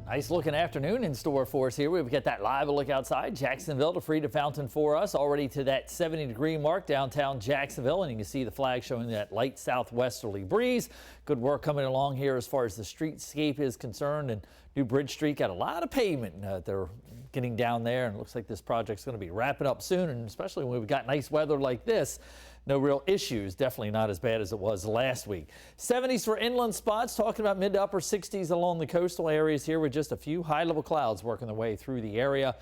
Nice looking afternoon in store for us here. We've got that live look outside Jacksonville to Frida Fountain for us, already to that 70-degree mark downtown Jacksonville, and you can see the flag showing that light southwesterly breeze. Good work coming along here as far as the streetscape is concerned, and New Bridge Street got a lot of pavement they're getting down there, and it looks like this project's going to be wrapping up soon, and especially when we've got nice weather like this. No real issues, definitely not as bad as it was last week. 70s for inland spots, talking about mid to upper 60s along the coastal areas here with just a few high-level clouds working their way through the area.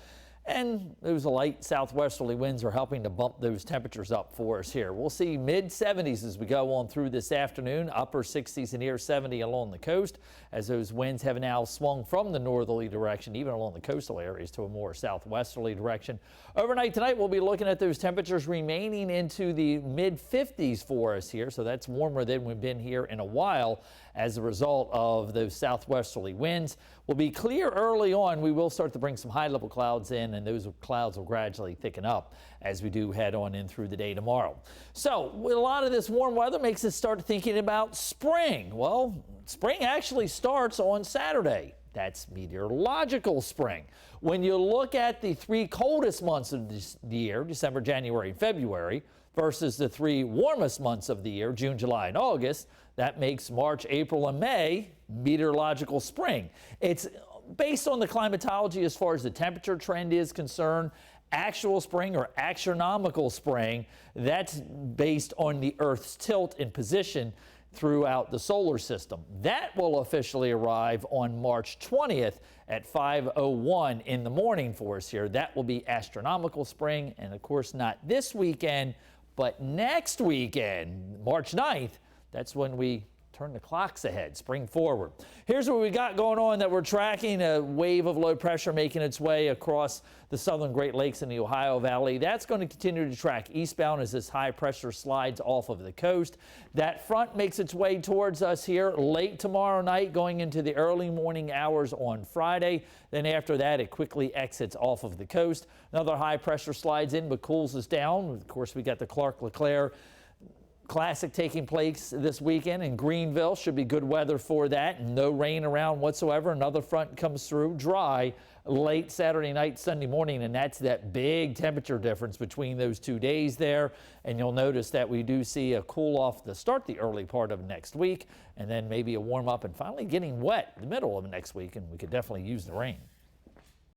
And those light southwesterly winds are helping to bump those temperatures up for us here. We'll see mid 70s as we go on through this afternoon, upper 60s and near 70 along the coast, as those winds have now swung from the northerly direction, even along the coastal areas, to a more southwesterly direction. Overnight tonight, we'll be looking at those temperatures remaining into the mid 50s for us here. So that's warmer than we've been here in a while as a result of those southwesterly winds. Will be clear early on. We will start to bring some high level clouds in, and those clouds will gradually thicken up as we do head on in through the day tomorrow. So with a lot of this warm weather makes us start thinking about spring. Well, spring actually starts on Saturday. That's meteorological spring. When you look at the three coldest months of the year, December, January, and February, versus the three warmest months of the year, June, July, and August, that makes March, April, and May meteorological spring. It's based on the climatology as far as the temperature trend is concerned. Actual spring or astronomical spring, that's based on the Earth's tilt in position throughout the solar system. That will officially arrive on March 20th at 5:01 in the morning for us here. That will be astronomical spring, and of course not this weekend, but next weekend, March 9th, that's when we turn the clocks ahead, spring forward. Here's what we got going on that we're tracking. A wave of low pressure making its way across the southern Great Lakes and the Ohio Valley. That's going to continue to track eastbound as this high pressure slides off of the coast. That front makes its way towards us here late tomorrow night, going into the early morning hours on Friday. Then after that, it quickly exits off of the coast. Another high pressure slides in but cools us down. Of course, we got the Clark-LeClaire Classic taking place this weekend in Greenville. Should be good weather for that. No rain around whatsoever. Another front comes through, dry late Saturday night, Sunday morning, and that's that big temperature difference between those 2 days there. And you'll notice that we do see a cool off to start the early part of next week, and then maybe a warm up and finally getting wet in the middle of next week, and we could definitely use the rain.